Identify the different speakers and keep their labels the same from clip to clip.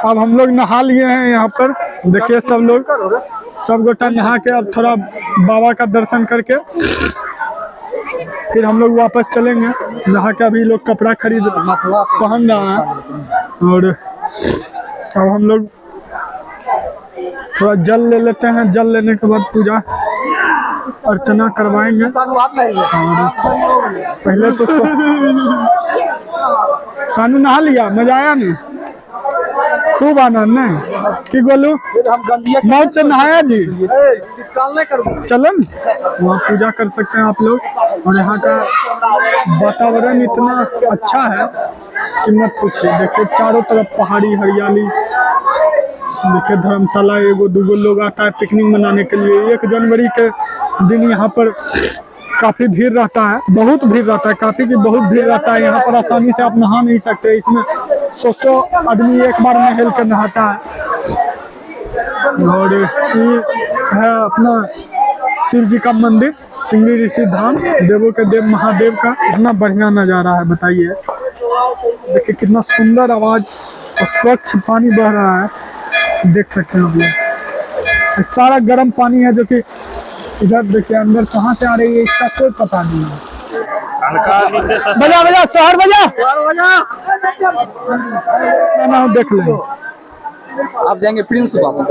Speaker 1: अब हम लोग नहा लिए हैं यहाँ पर, देखिए सब गोटा नहा के अब थोड़ा बाबा का दर्शन करके फिर हम लोग वापस चलेंगे। नहा के अभी लोग कपड़ा पहन रहा है और अब हम लोग थोड़ा जल ले लेते हैं। जल लेने के बाद पूजा अर्चना करवाएंगे। और पहले तो सानू नहा लिया, मजा आया नहीं? खूब आनंद नहीं कि बोलू मौत से नहाया जी। चलन वहाँ पूजा कर सकते हैं आप लोग। और यहाँ का वातावरण इतना अच्छा है कि मत पूछिए। देखिए चारों तरफ पहाड़ी हरियाली। देखिए धर्मशाला एगो दूगो लोग आता है पिकनिक मनाने के लिए। 1 जनवरी के दिन यहाँ पर काफ़ी भीड़ रहता है, बहुत भीड़ रहता है, काफ़ी की बहुत भीड़ रहता है। यहाँ पर आसानी से आप नहा नहीं सकते। इसमें 100 आदमी एक बार में हिल कर नहाता है। और ये है अपना शिव जी का मंदिर, सिंगरी ऋषि धाम, देवों के देव महादेव का। इतना बढ़िया नज़ारा है, बताइए। देखिए कितना सुंदर आवाज़ और स्वच्छ पानी बह रहा है, देख सकते हैं आप लोग। सारा गर्म पानी है जो कि इधर देखिए अंदर कहाँ से आ रही है इसका कोई पता नहीं है। बजा शहर बजा ना, देख लें
Speaker 2: आप जाएंगे प्रिंस बाबा।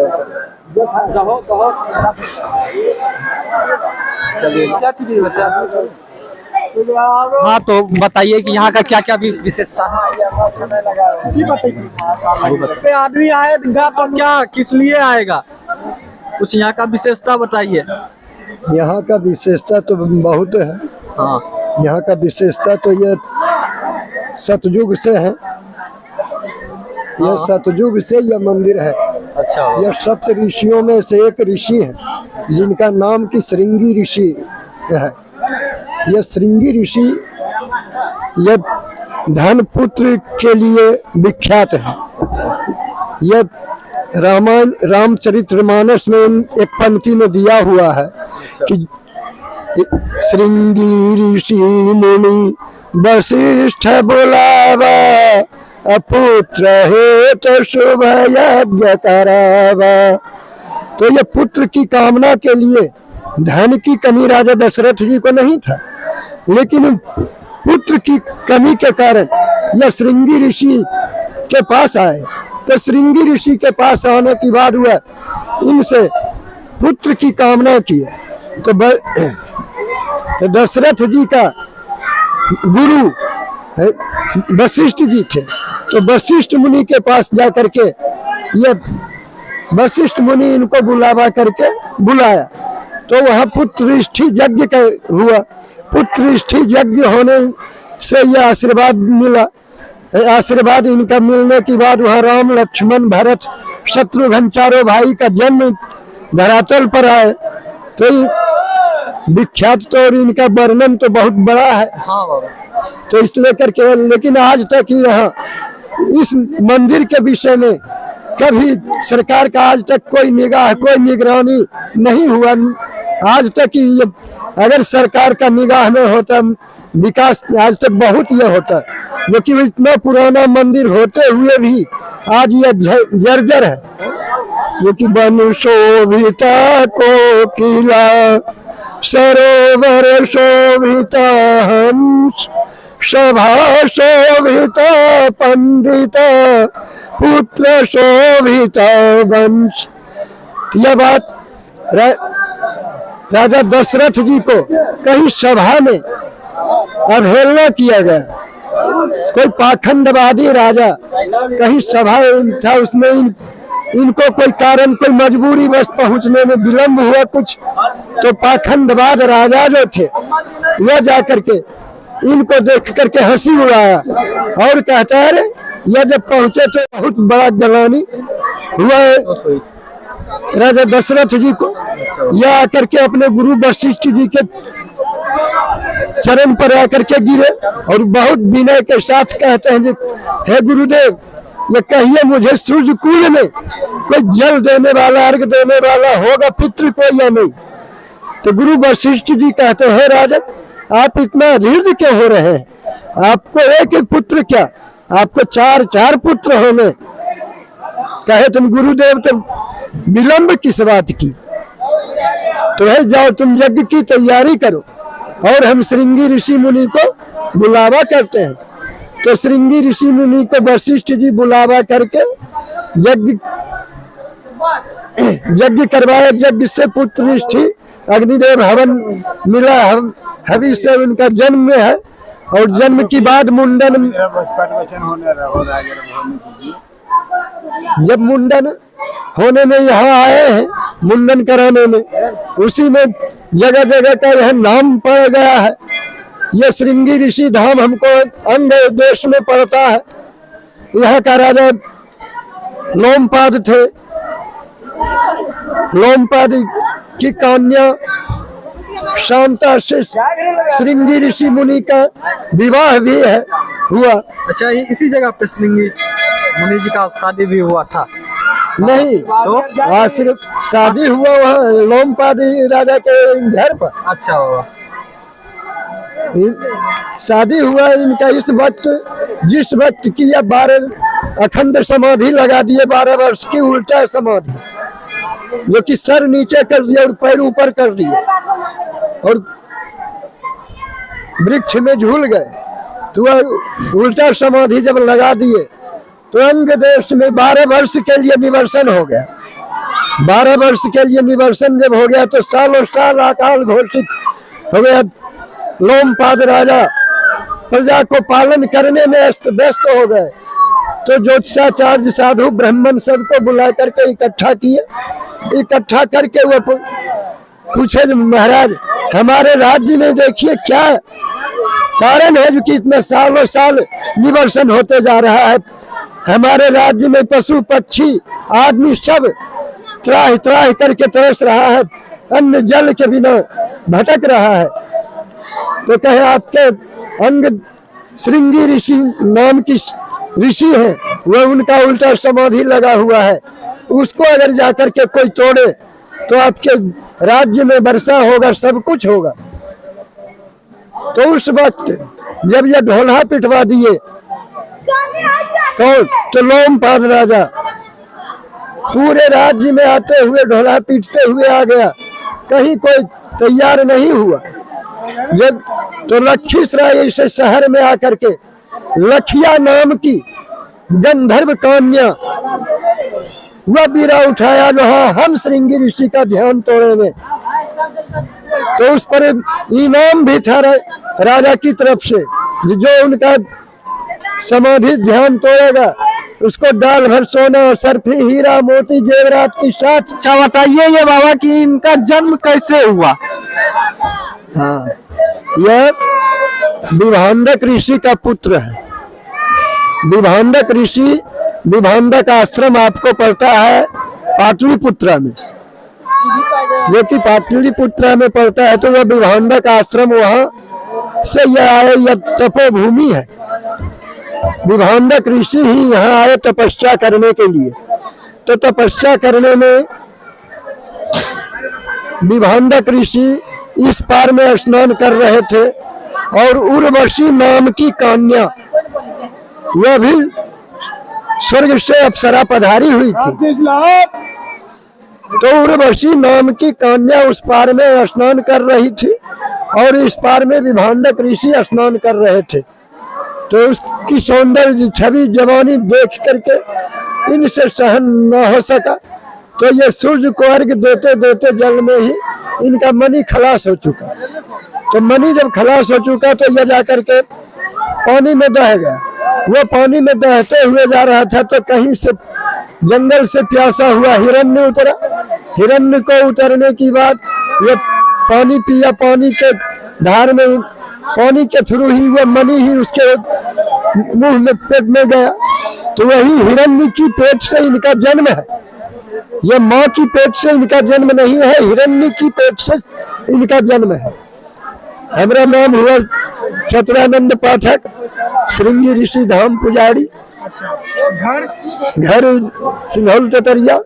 Speaker 2: हाँ तो बताइए कि यहाँ का क्या क्या विशेषता है। आदमी आएगा तो क्या किस लिए आएगा, कुछ यहाँ का विशेषता बताइए।
Speaker 3: यहाँ का विशेषता तो बहुत है।
Speaker 2: हाँ,
Speaker 3: यहाँ का विशेषता तो ये सतयुग से है। यह सतयुग से यह मंदिर है।
Speaker 2: अच्छा।
Speaker 3: यह सप्त ऋषियों में से एक ऋषि है जिनका नाम की श्रृंगी ऋषि है। यह श्रृंगी ऋषि यह धन पुत्र के लिए विख्यात है। यह रामायण रामचरितमानस में एक पंक्ति में दिया हुआ है कि श्रृंगी ऋषि मुनि वशिष्ठ बुलावा, अपुत्र है तो शुभ यज्ञ करावा। तो ये पुत्र की कामना के लिए, धन की कमी राजा दशरथ जी को नहीं था, लेकिन पुत्र की कमी के कारण यह श्रृंगी ऋषि के पास आए। तो श्रृंगी ऋषि के पास आने के बाद वह इनसे पुत्र की कामना की। तो दशरथ जी का गुरु वशिष्ठ जी थे। तो वशिष्ठ मुनि के पास जा करके यह वशिष्ठ मुनि इनको बुलावा करके बुलाया। तो वहाँ पुत्रष्टि यज्ञ का हुआ। पुत्रष्टि यज्ञ होने से यह आशीर्वाद मिला। आशीर्वाद इनका मिलने के बाद वह राम लक्ष्मण भरत शत्रुघ्न चारों भाई का जन्म धरातल पर आए। तो विख्यात तो और इनका वर्णन तो बहुत बड़ा है।
Speaker 2: हाँ बाबा।
Speaker 3: तो इसलिए करके, लेकिन आज तक यहाँ इस मंदिर के विषय में कभी सरकार का आज तक कोई निगाह, कोई निगरानी नहीं हुआ। आज तक ये अगर सरकार का निगाह में होता, विकास आज तक बहुत ये होता, लेकिन इतना पुराना मंदिर होते हुए भी आज ये जर्जर है। जो कि बन शोभिता कोकिला, सरोवर शोभिता हंस, सभा शोभिता पंडिता, पुत्र शोभिता वंश। यह बात राजा दशरथ जी को कहीं सभा में अवहेलना किया गया। कोई पाखंडवादी राजा कहीं सभा था, उसमें इनको कोई कारण, कोई मजबूरी बस पहुंचने में विलम्ब हुआ कुछ, तो पाखंडवाद राजा जो थे वह जा करके इनको देख करके हंसी उड़ाया और कहता है यह जब पहुंचे तो बहुत बड़ा गलानी हुआ है राजा दशरथ जी को। यह आकर के अपने गुरु वशिष्ठ जी के चरण पर आकर के गिरे और बहुत विनय के साथ कहते हैं, हे गुरुदेव, ये कहिए मुझे सूर्य कुल में कोई जल देने वाला, अर्घ देने वाला होगा पितृ को या नहीं। तो गुरु वशिष्ठ जी कहते हैं, राजन आप इतना अधीर क्यों हो रहे हैं? आपको एक ही पुत्र क्या, आपको चार पुत्र होंगे। कहे तुम गुरुदेव तो विलंब किस बात की, तो है जाओ तुम यज्ञ की तैयारी करो। और हम श्रृंगी ऋषि मुनि को बुलावा करते हैं। तो श्रृंगी ऋषि मुनि को वशिष्ठ जी बुलावा करके यज्ञ करवाया। यज्ञ से पुत्रनिष्ठि अग्निदेव हवन मिला, हवि से उनका जन्म में है। और जन्म की बाद मुंडन, जब मुंडन होने में यहाँ आए हैं, मुंडन कराने में, उसी में जगह जगह का यह नाम पड़ गया है। यह श्रृंगी ऋषि धाम हमको अंग देश में पड़ता है। यहाँ का राजा लोमपाद थे। लोमपाद की कन्या शांता से श्रृंगी ऋषि मुनि का विवाह भी है हुआ।
Speaker 2: अच्छा, इसी जगह पे श्रृंगी मुनि जी का शादी भी हुआ था?
Speaker 3: नहीं, तो सिर्फ शादी हुआ वहाँ लोमपाद राजा के घर पर।
Speaker 2: अच्छा,
Speaker 3: शादी हुआ इनका इस वक्त, जिस वक्त की 12 अखंड समाधि लगा दिए, 12 वर्ष की उल्टा समाधि, जो कि सर नीचे कर दिया और पैर ऊपर कर दिए और वृक्ष में झूल गए। तो उल्टा समाधि जब लगा दिए तो अंग देश में 12 वर्ष के लिए निवर्सन हो गया। 12 वर्ष के लिए निवर्सन जब हो गया तो सालों साल अकाल घोषित हो गया। लोमपाद राजा प्रजा को पालन करने में व्यस्त हो गए। तो ज्योतिषाचार्य साधु ब्राह्मण सबको बुला करके इकट्ठा किए। इकट्ठा करके वो पूछे, महाराज हमारे राज्य में देखिए क्या कारण है जो कि इतना सालों साल निवर्सन होते जा रहा है। हमारे राज्य में पशु पक्षी आदमी सब त्राह त्राह करके तरस रहा है, अन्न जल के बिना भटक रहा है। तो कहे आपके अंग श्रृंगी ऋषि नाम की ऋषि है, वह उनका उल्टा समाधि लगा हुआ है। उसको अगर जाकर के कोई तोड़े तो आपके राज्य में वर्षा होगा, सब कुछ होगा। तो उस वक्त जब ये ढोला पिटवा दिए तो लोमपाद राजा पूरे राज्य में आते हुए ढोला पीटते हुए आ गया, कहीं कोई तैयार नहीं हुआ। जब तो लखीसराय से शहर में आकर के लखिया नाम की गंधर्व कन्या वह बीरा उठाया जो हाँ हम श्रृंगी ऋषि का ध्यान तोड़ेंगे। तो उस पर इनाम भी था राजा की तरफ से, जो उनका समाधि ध्यान तोड़ेगा उसको डाल भर सोना, सरफी, हीरा, मोती, जेवरात की साथ।
Speaker 2: अच्छा बताइए ये बाबा कि इनका जन्म कैसे हुआ?
Speaker 3: हाँ, यह विभांडक ऋषि का पुत्र है। विभांडक ऋषि, विभांडक आश्रम आपको पड़ता है पाटलिपुत्रा में, जो कि पाटलिपुत्रा में पड़ता है। तो वह विभांडक आश्रम वहाँ से यह आए, यह तपोभूमि है। विभांडक ऋषि ही यहाँ आए तपस्या करने के लिए। तो तपस्या करने में विभांडक ऋषि इस पार में स्नान कर रहे थे और उर्वशी नाम की कन्या वह भी स्वर्ग से अप्सरा पधारी हुई थी। तो उर्वशी नाम की कन्या उस पार में स्नान कर रही थी और इस पार में विभांडक ऋषि स्नान कर रहे थे। तो उसकी सौंदर्य छवि जवानी देख करके इनसे सहन न हो सका। तो ये सूर्य को अर्घ देते देते जल में ही इनका मणि खलास हो चुका। तो मणि जब खलास हो चुका तो यह जाकर के पानी में दह गया। वो पानी में दहते हुए जा रहा था तो कहीं से जंगल से प्यासा हुआ हिरण्य उतरा। हिरण्य को उतरने की बाद ये पानी पिया, पानी के धार में पानी के थ्रू ही वो मणि ही उसके मुंह में पेट में गया। तो वही हिरण्य की पेट से इनका जन्म है। ये माँ की पेट से इनका जन्म नहीं है, हिरण्य की पेट से इनका जन्म है। हमारा नाम हुआ छत्रानंद पाठक, श्रृंगी ऋषि धाम पुजारी, घर सिंघौल ततरिया।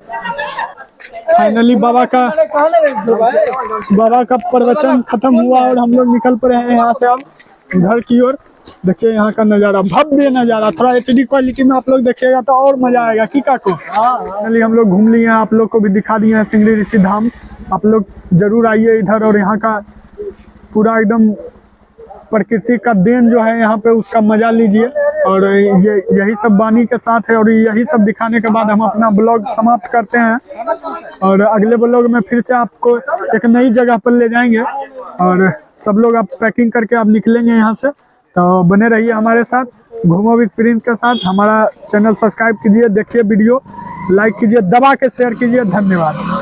Speaker 1: फाइनली बाबा का प्रवचन खत्म हुआ और हम लोग निकल पड़े हैं यहाँ से अब घर की ओर। देखिए यहाँ का नज़ारा, भव्य नज़ारा, थोड़ा HD क्वालिटी में आप लोग देखिएगा तो और मजा आएगा। की काको चलिए हम लोग घूम लिए हैं, आप लोग को भी दिखा दिए हैं सिंगड़ी ऋषि धाम। आप लोग जरूर आइए इधर और यहाँ का पूरा एकदम प्रकृति का देन जो है यहाँ पे उसका मजा लीजिए। और ये यही सब वाणी के साथ है और यही सब दिखाने के बाद हम अपना ब्लॉग समाप्त करते हैं और अगले ब्लॉग में फिर से आपको एक नई जगह पर ले जाएंगे। और सब लोग आप पैकिंग करके आप निकलेंगे यहाँ से, तो बने रहिए हमारे साथ घूमो विद प्रिंस के साथ। हमारा चैनल सब्सक्राइब कीजिए, देखिए वीडियो, लाइक कीजिए, दबा के शेयर कीजिए। धन्यवाद।